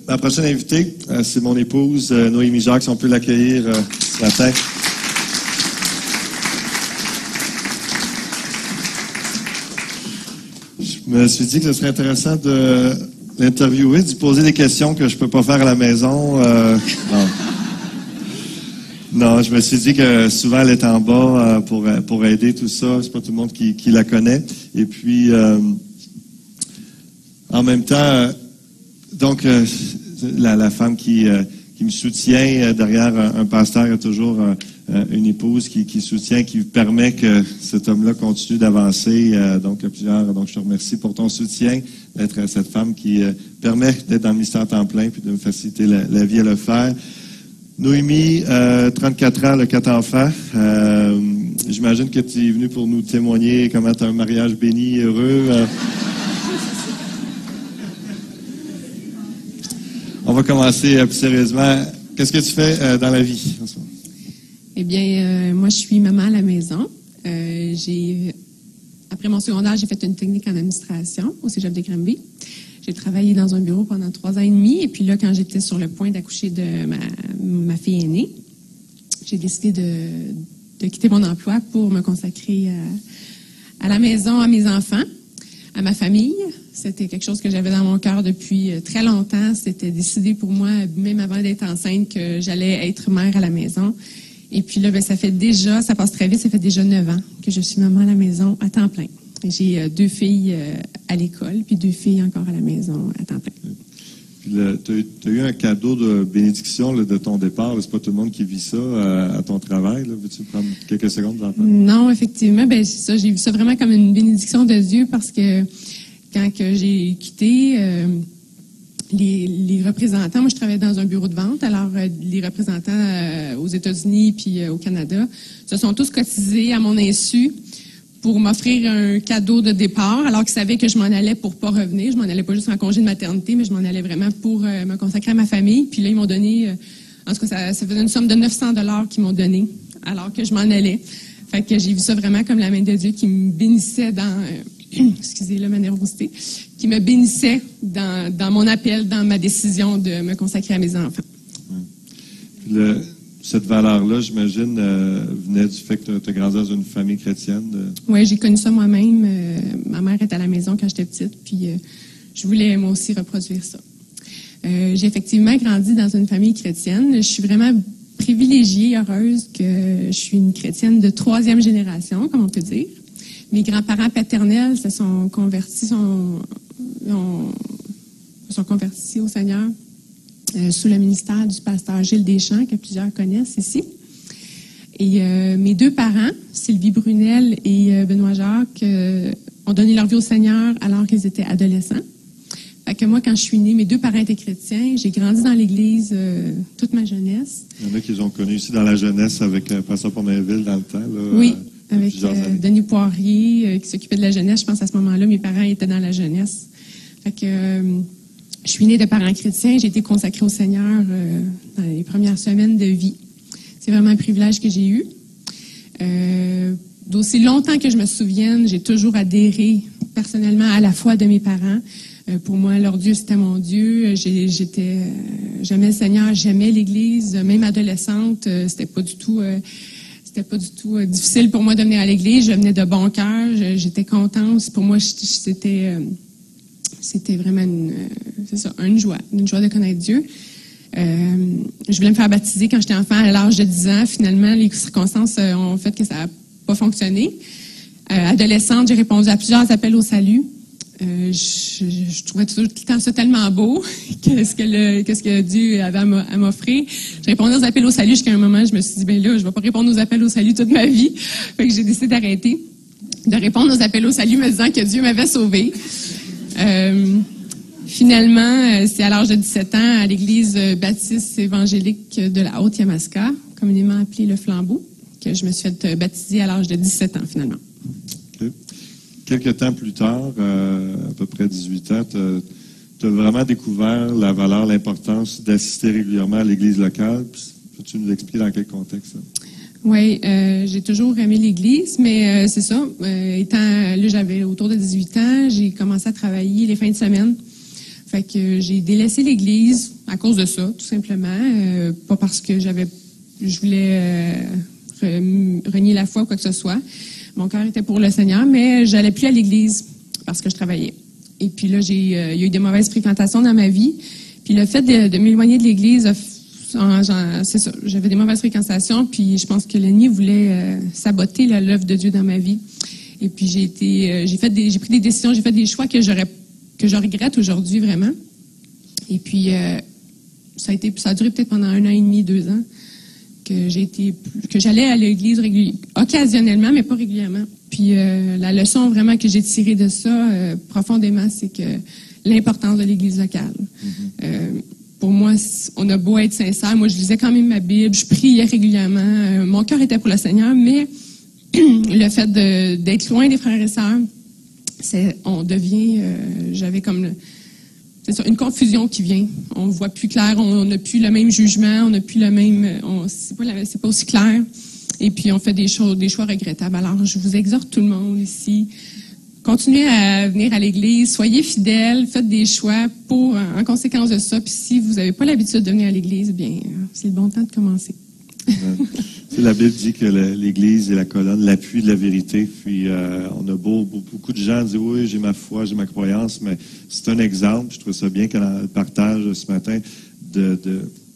Ma prochaine invitée, c'est mon épouse, Noémie Jacques, si on peut l'accueillir ce matin. Je me suis dit que ce serait intéressant de l'interviewer, de lui poser des questions que je peux pas faire à la maison. Non, je me suis dit que souvent elle est en bas pour aider tout ça. C'est pas tout le monde qui la connaît. Et puis, en même temps, donc la femme qui me soutient derrière un pasteur, il y a toujours une épouse qui soutient, qui permet que cet homme-là continue d'avancer. Donc je te remercie pour ton soutien, d'être cette femme qui permet d'être dans le ministère temps plein puis de me faciliter la vie à le faire. Noémie, 34 ans, 4 enfants. J'imagine que tu es venu pour nous témoigner comment tu as un mariage béni et heureux. On va commencer plus sérieusement. Qu'est-ce que tu fais dans la vie en ce moment? Eh bien, moi, je suis maman à la maison. Après mon secondaire, j'ai fait une technique en administration au Cégep de Granby. J'ai travaillé dans un bureau pendant 3 ans et demi. Et puis là, quand j'étais sur le point d'accoucher de ma fille aînée, j'ai décidé de quitter mon emploi pour me consacrer à la maison, à mes enfants, à ma famille. C'était quelque chose que j'avais dans mon cœur depuis très longtemps. C'était décidé pour moi, même avant d'être enceinte, que j'allais être mère à la maison. Et puis là, ça passe très vite, ça fait déjà 9 ans que je suis maman à la maison à temps plein. J'ai 2 filles à l'école, puis 2 filles encore à la maison à temps plein. Puis tu as eu un cadeau de bénédiction là, de ton départ. C'est pas tout le monde qui vit ça à ton travail. Là. Veux-tu prendre quelques secondes d'en parler? Non, effectivement, c'est ça. J'ai vu ça vraiment comme une bénédiction de Dieu parce que quand j'ai quitté les représentants, moi je travaillais dans un bureau de vente, alors les représentants aux États-Unis puis au Canada se sont tous cotisés à mon insu pour m'offrir un cadeau de départ, alors qu'ils savaient que je m'en allais pour pas revenir. Je m'en allais pas juste en congé de maternité, mais je m'en allais vraiment pour me consacrer à ma famille. Puis là, ils m'ont donné, en tout cas, ça faisait une somme de 900 $ qu'ils m'ont donné, alors que je m'en allais. Fait que j'ai vu ça vraiment comme la main de Dieu qui me bénissait dans, excusez-le, ma nervosité, qui me bénissait dans mon appel, dans ma décision de me consacrer à mes enfants. Puis cette valeur-là, j'imagine, venait du fait que tu as grandi dans une famille chrétienne? Oui, j'ai connu ça moi-même. Ma mère était à la maison quand j'étais petite, puis je voulais moi aussi reproduire ça. J'ai effectivement grandi dans une famille chrétienne. Je suis vraiment privilégiée, heureuse que je suis une chrétienne de 3e génération, comme on peut dire. Mes grands-parents paternels se sont convertis au Seigneur sous le ministère du pasteur Gilles Deschamps, que plusieurs connaissent ici. Et mes 2 parents, Sylvie Brunel et Benoît Jacques, ont donné leur vie au Seigneur alors qu'ils étaient adolescents. Fait que moi, quand je suis née, mes 2 parents étaient chrétiens. J'ai grandi dans l'Église toute ma jeunesse. Il y en a qui les ont connus ici dans la jeunesse avec Pasteur Pomainville dans le temps. Là, oui, avec Denis Poirier qui s'occupait de la jeunesse. Je pense à ce moment-là, mes parents étaient dans la jeunesse. Fait que je suis née de parents chrétiens. J'ai été consacrée au Seigneur dans les premières semaines de vie. C'est vraiment un privilège que j'ai eu. D'aussi longtemps que je me souvienne, j'ai toujours adhéré personnellement à la foi de mes parents. Pour moi, leur Dieu, c'était mon Dieu. J'aimais le Seigneur, j'aimais l'Église. Même adolescente, c'était pas du tout difficile pour moi de venir à l'Église. Je venais de bon cœur, j'étais contente. Pour moi, c'était vraiment une joie de connaître Dieu. Je voulais me faire baptiser quand j'étais enfant à l'âge de 10 ans. Finalement, les circonstances ont fait que ça n'a pas fonctionné. Adolescente, j'ai répondu à plusieurs appels au salut. Je trouvais tout le temps ça tellement beau. Qu'est-ce que Dieu avait à m'offrir. Je répondais aux appels au salut jusqu'à un moment, je me suis dit, ben là, je vais pas répondre aux appels au salut toute ma vie. Fait que j'ai décidé d'arrêter de répondre aux appels au salut me disant que Dieu m'avait sauvée. Finalement, c'est à l'âge de 17 ans, à l'église baptiste évangélique de la Haute-Yamaska, communément appelée le Flambeau, que je me suis fait baptiser à l'âge de 17 ans, finalement. Okay. Quelques temps plus tard, à peu près 18 ans, tu as vraiment découvert la valeur, l'importance d'assister régulièrement à l'église locale. Peux-tu nous expliquer dans quel contexte? Oui, j'ai toujours aimé l'Église, mais c'est ça. Là, j'avais autour de 18 ans, j'ai commencé à travailler les fins de semaine Fait que j'ai délaissé l'Église à cause de ça, tout simplement. Pas parce que je voulais renier la foi ou quoi que ce soit. Mon cœur était pour le Seigneur, mais j'allais plus à l'Église parce que je travaillais. Et puis là, il y a eu des mauvaises fréquentations dans ma vie. Puis le fait de m'éloigner de l'Église, c'est ça, j'avais des mauvaises fréquentations, puis je pense que l'ennemi voulait saboter l'œuvre de Dieu dans ma vie. Et puis j'ai pris des décisions, j'ai fait des choix que je regrette aujourd'hui vraiment. Et puis ça a duré peut-être pendant 1 an et demi, 2 ans que j'allais à l'église occasionnellement, mais pas régulièrement. Puis la leçon vraiment que j'ai tirée de ça profondément, c'est que l'importance de l'église locale. Pour moi, on a beau être sincère, moi je lisais quand même ma Bible, je priais régulièrement, mon cœur était pour le Seigneur, mais le fait d'être loin des frères et sœurs, j'avais comme c'est ça, une confusion qui vient. On voit plus clair, on n'a plus le même jugement, on n'a plus le même, c'est pas aussi clair. Et puis on fait des choix regrettables. Alors je vous exhorte tout le monde ici, continuez à venir à l'église, soyez fidèles, faites des choix en conséquence de ça. Puis si vous n'avez pas l'habitude de venir à l'église, bien c'est le bon temps de commencer. La Bible dit que l'Église est la colonne, l'appui de la vérité. Puis on a beaucoup de gens disent oui, j'ai ma foi, j'ai ma croyance, mais c'est un exemple. Je trouve ça bien qu'elle le partage ce matin.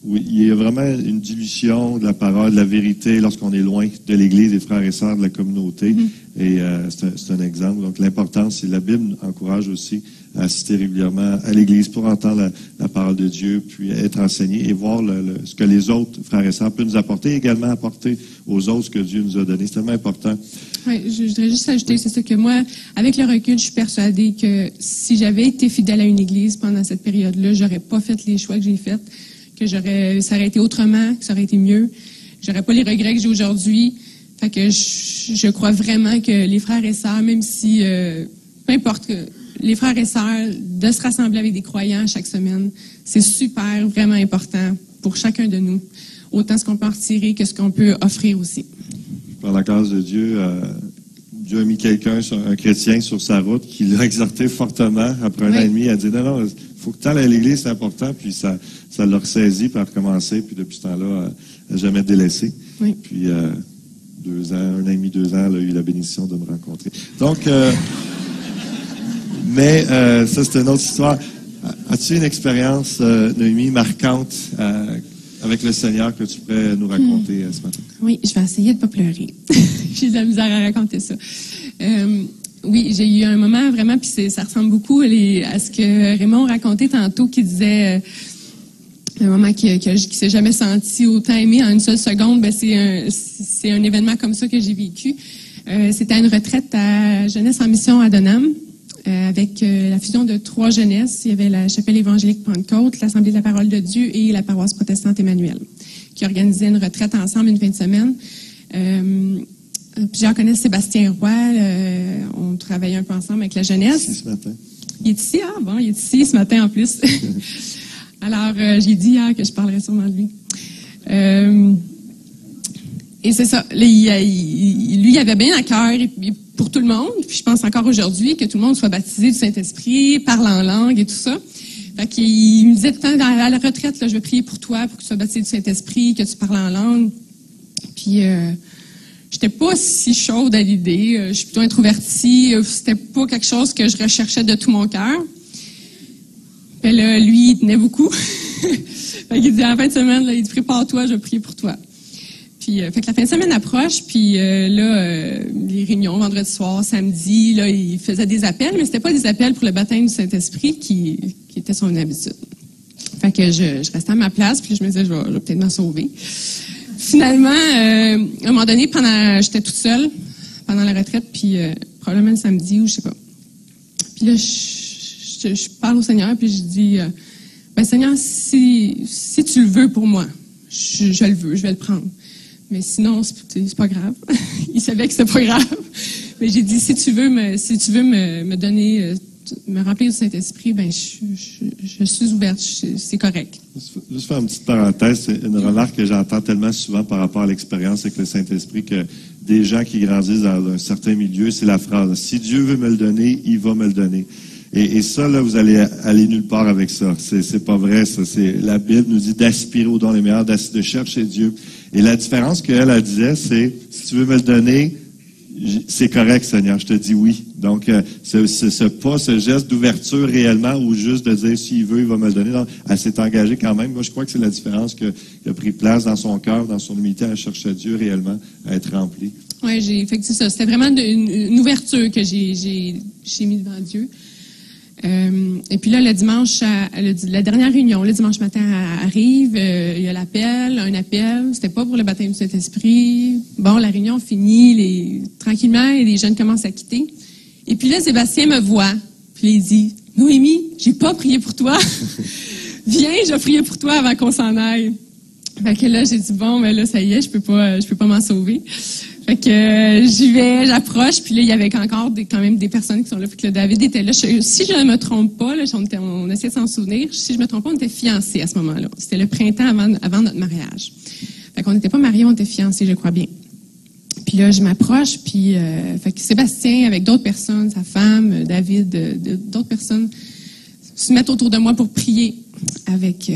Oui, il y a vraiment une dilution de la parole, de la vérité lorsqu'on est loin de l'Église, des frères et sœurs de la communauté. Et c'est un exemple. Donc l'importance, c'est la Bible encourage aussi à assister régulièrement à l'Église pour entendre la parole de Dieu, puis être enseigné et voir ce que les autres frères et sœurs peuvent nous apporter, et également apporter aux autres ce que Dieu nous a donné. C'est tellement important. Oui, je voudrais juste ajouter, c'est ça que moi, avec le recul, je suis persuadée que si j'avais été fidèle à une Église pendant cette période-là, j'aurais pas fait les choix que j'ai faits, que ça aurait été autrement, que ça aurait été mieux. J'aurais pas les regrets que j'ai aujourd'hui. Fait que je crois vraiment que les frères et sœurs, même si, peu importe, les frères et sœurs, de se rassembler avec des croyants chaque semaine, c'est super, vraiment important pour chacun de nous. Autant ce qu'on peut en retirer que ce qu'on peut offrir aussi. Par la grâce de Dieu, Dieu a mis un chrétien sur sa route qui l'a exhorté fortement après 1 an et demi. Il a dit non, il faut que tu ailles à l'église, c'est important. Puis ça l'a ressaisi, puis a recommencé. Puis depuis ce temps-là, elle n'a jamais délaissé. Oui. Puis 2 ans, 1 an et demi, 2 ans, elle a eu la bénédiction de me rencontrer. Donc, mais ça, c'est une autre histoire. As-tu une expérience, Noémie, marquante avec le Seigneur que tu pourrais nous raconter ce matin? Oui, je vais essayer de ne pas pleurer. J'ai de la misère à raconter ça. Oui, j'ai eu un moment vraiment, puis ça ressemble beaucoup à ce que Raymond racontait tantôt, qui disait un moment qui s'est jamais senti autant aimé en une seule seconde. Ben c'est un événement comme ça que j'ai vécu. C'était à une retraite à Jeunesse en mission à Donham. Avec la fusion de 3 jeunesses. Il y avait la Chapelle évangélique Pentecôte, l'Assemblée de la parole de Dieu et la paroisse protestante Emmanuel, qui organisaient une retraite ensemble une fin de semaine. Puis j'en connais Sébastien Roy, on travaillait un peu ensemble avec la jeunesse. Ici ce matin. Il est ici, il est ici ce matin en plus. Alors, j'ai dit hier que je parlerais sûrement de lui. Et c'est ça, lui, il avait bien à cœur, pour tout le monde, puis je pense encore aujourd'hui, que tout le monde soit baptisé du Saint-Esprit, parle en langue et tout ça. Fait qu'il me disait tout le temps, à la retraite, là, je vais prier pour toi, pour que tu sois baptisé du Saint-Esprit, que tu parles en langue. Puis, j'étais pas si chaude à l'idée, je suis plutôt introvertie, c'était pas quelque chose que je recherchais de tout mon cœur. Puis là, lui, il tenait beaucoup. Fait qu'il dit, à la fin de semaine, là, il dit, prépare-toi, je vais prier pour toi. Puis, fait que la fin de semaine approche, puis les réunions, vendredi soir, samedi, là, il faisait des appels, mais c'était pas des appels pour le baptême du Saint-Esprit qui était son habitude. Fait que je restais à ma place, puis je me disais, je vais peut-être m'en sauver. Finalement, à un moment donné, j'étais toute seule pendant la retraite, puis probablement le samedi ou je sais pas. Puis là, je parle au Seigneur, puis je dis, ben Seigneur, si tu le veux pour moi, je le veux, je vais le prendre. Mais sinon, c'est pas grave. Il savait que c'était pas grave. Mais j'ai dit, si tu veux me donner, me remplir du Saint-Esprit, ben je suis ouverte, c'est correct. Juste faire une petite parenthèse, c'est une remarque que j'entends tellement souvent par rapport à l'expérience avec le Saint-Esprit, que des gens qui grandissent dans un certain milieu, c'est la phrase, si Dieu veut me le donner, il va me le donner. Et ça, là, vous allez aller nulle part avec ça. C'est pas vrai, ça. La Bible nous dit d'aspirer aux dons les meilleurs, de chercher Dieu. Et la différence elle disait, c'est, si tu veux me le donner, c'est correct, Seigneur, je te dis oui. Donc, ce geste d'ouverture réellement, ou juste de dire, s'il veut, il va me le donner. Donc, elle s'est engagée quand même. Moi, je crois que c'est la différence qui a pris place dans son cœur, dans son humilité, à chercher Dieu réellement, à être rempli. Oui, c'est ça. C'était vraiment une ouverture que j'ai mis devant Dieu. Et puis là, le dimanche, la dernière réunion, le dimanche matin arrive, il y a un appel, c'était pas pour le baptême du Saint-Esprit. Bon, la réunion finit, tranquillement, et les jeunes commencent à quitter. Et puis là, Sébastien me voit, puis il dit, « Noémie, j'ai pas prié pour toi. Viens, je vais prier pour toi avant qu'on s'en aille. » Fait que là, j'ai dit, bon, ben là, ça y est, je peux pas m'en sauver. Fait que j'y vais, j'approche, puis là, il y avait encore quand même des personnes qui sont là. Fait que là, David était là. Si je ne me trompe pas, là, on essaie de s'en souvenir, si je me trompe pas, on était fiancés à ce moment-là. C'était le printemps avant notre mariage. Fait qu'on n'était pas mariés, on était fiancés, je crois bien. Puis là, je m'approche, puis fait que Sébastien, avec d'autres personnes, sa femme, David, d'autres personnes, se mettent autour de moi pour prier avec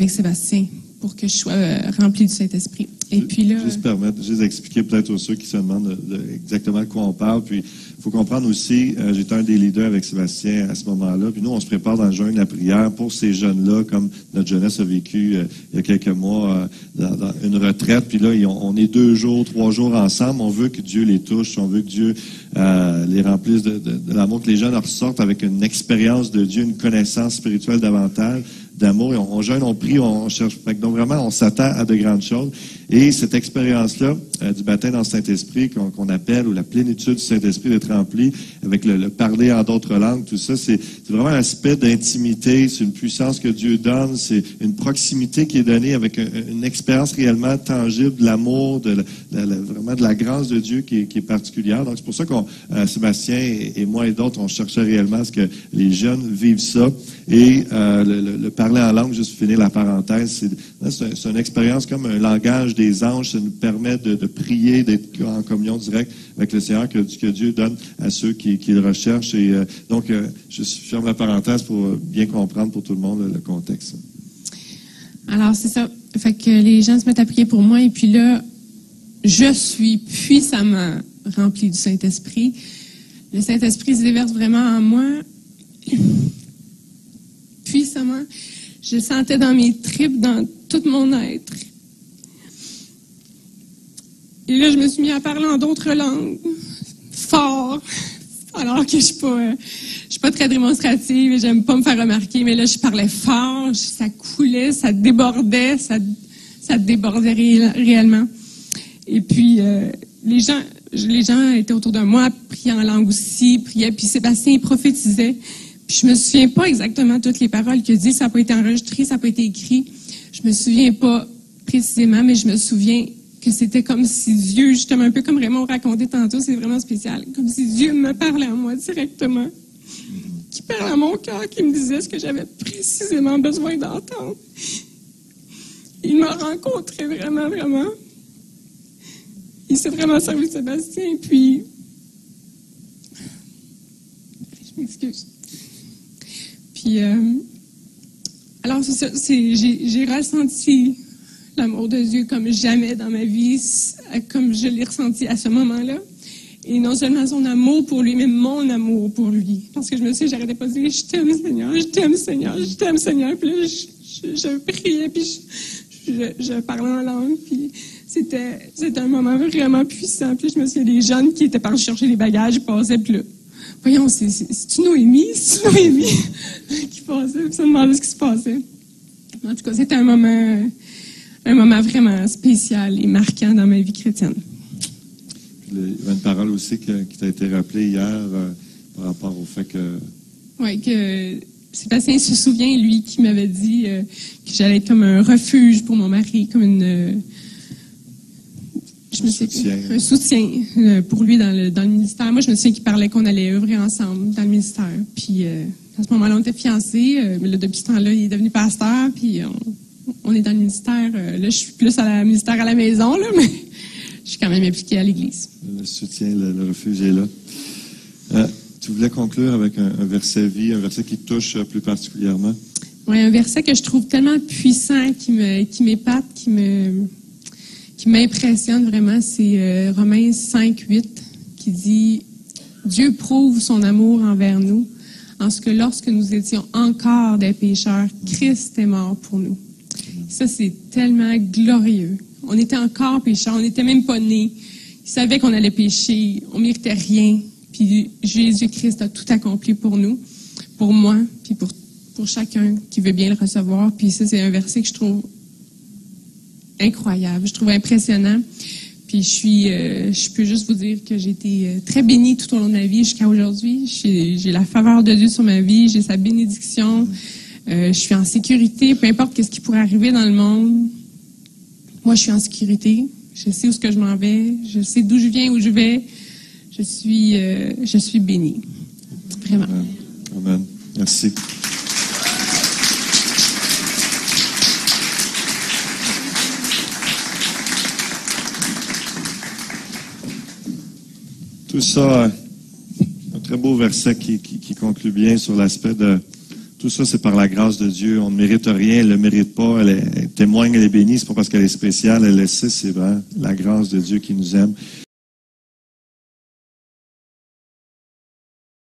Sébastien, pour que je sois rempli du Saint-Esprit. Et puis là... Juste expliquer peut-être aux ceux qui se demandent exactement de quoi on parle. Puis, il faut comprendre aussi, j'étais un des leaders avec Sébastien à ce moment-là. Puis nous, on se prépare dans le jeûne, la prière pour ces jeunes-là, comme notre jeunesse a vécu il y a quelques mois dans une retraite. Puis là, on est 2 jours, 3 jours ensemble. On veut que Dieu les touche. On veut que Dieu les remplisse de l'amour, que les jeunes ressortent avec une expérience de Dieu, une connaissance spirituelle davantage d'amour. Et on jeûne, on prie, on cherche. Donc vraiment, on s'attend à de grandes choses. Et cette expérience-là du baptême dans le Saint-Esprit qu'on appelle, ou la plénitude du Saint-Esprit d'être rempli, avec le parler en d'autres langues, tout ça, c'est vraiment un aspect d'intimité, c'est une puissance que Dieu donne, c'est une proximité qui est donnée avec une expérience réellement tangible de l'amour, vraiment de la grâce de Dieu qui est particulière. Donc c'est pour ça qu'on, Sébastien et moi et d'autres, on cherchait réellement à ce que les jeunes vivent ça. Et le parler en langue, juste finir la parenthèse, c'est une expérience comme un langage des anges. Ça nous permet de prier, d'être en communion directe avec le Seigneur que Dieu donne à ceux qui le recherchent. Et donc, je ferme la parenthèse pour bien comprendre pour tout le monde le contexte. Alors, c'est ça. Fait que les gens se mettent à prier pour moi. Et puis là, je suis puissamment remplie du Saint-Esprit. Le Saint-Esprit se déverse vraiment en moi. Puissamment. Je le sentais dans mes tripes, dans tout mon être. Et là, je me suis mis à parler en d'autres langues, fort, alors que je suis pas très démonstrative et j'aime pas me faire remarquer, mais là, je parlais fort, ça coulait, ça débordait, ça débordait réellement. Et puis, les gens étaient autour de moi, priaient en langue aussi, priaient, puis Sébastien prophétisait. Puis je me souviens pas exactement toutes les paroles qu'il a dit, ça n'a pas été enregistré, ça n'a pas été écrit. Je me souviens pas précisément, mais je me souviens que c'était comme si Dieu, justement, un peu comme Raymond racontait tantôt, c'est vraiment spécial, comme si Dieu me parlait à moi directement, qui parlait à mon cœur, qui me disait ce que j'avais précisément besoin d'entendre. Il m'a rencontré vraiment, vraiment. Il s'est vraiment servi de Sébastien, puis... Je m'excuse. Puis, alors, c'est ça, j'ai ressenti l'amour de Dieu comme jamais dans ma vie, comme je l'ai ressenti à ce moment-là. Et non seulement son amour pour lui, mais mon amour pour lui. Parce que je me suis dit, j'arrêtais pas de dire, je t'aime Seigneur, je t'aime Seigneur, je t'aime Seigneur. Puis là, je priais, puis je parlais en langue, puis c'était un moment vraiment puissant. Puis je me suis dit, les jeunes qui étaient partis chercher les bagages passaient, puis là, voyons, c'est-tu Noémie? C'est-tu Noémie? qui passait, puis ça me demandait ce qui se passait. En tout cas, c'était un moment vraiment spécial et marquant dans ma vie chrétienne. Il y a une parole aussi qui t'a été rappelée hier par rapport au fait que... Oui, que Sébastien se souvient, lui, qui m'avait dit que j'allais être comme un refuge pour mon mari, comme un soutien pour lui dans le ministère. Moi, je me souviens qu'il parlait qu'on allait œuvrer ensemble dans le ministère. Puis, à ce moment-là, on était fiancés. Mais là, depuis ce temps-là, il est devenu pasteur. Puis, on est dans le ministère. Là, je suis plus ministère à la maison, là, mais je suis quand même impliquée à l'Église. Le soutien, le refuge est là. Tu voulais conclure avec un verset vie, un verset qui te touche plus particulièrement? Oui, un verset que je trouve tellement puissant, qui m'épate, qui m'impressionne vraiment, c'est Romains 5:8, qui dit « Dieu prouve son amour envers nous, en ce que lorsque nous étions encore des pécheurs, Christ est mort pour nous. » Ça, c'est tellement glorieux. On était encore pécheurs, on n'était même pas nés. Il savait qu'on allait pécher, on ne méritait rien. Puis Jésus-Christ a tout accompli pour nous, pour moi, puis pour chacun qui veut bien le recevoir. Puis ça, c'est un verset que je trouve incroyable, je trouve impressionnant. Puis je peux juste vous dire que j'ai été très bénie tout au long de ma vie jusqu'à aujourd'hui. J'ai la faveur de Dieu sur ma vie, j'ai sa bénédiction. Je suis en sécurité, peu importe ce qui pourrait arriver dans le monde. Moi, je suis en sécurité. Je sais où est-ce que je m'en vais. Je sais d'où je viens, où je vais. Je suis bénie. Vraiment. Amen. Amen. Merci. Tout ça, un très beau verset qui conclut bien sur l'aspect de... Tout ça, c'est par la grâce de Dieu. On ne mérite rien, elle ne le mérite pas. Elle témoigne, elle est bénie. C'est pas parce qu'elle est spéciale, elle le sait, c'est vrai. La grâce de Dieu qui nous aime.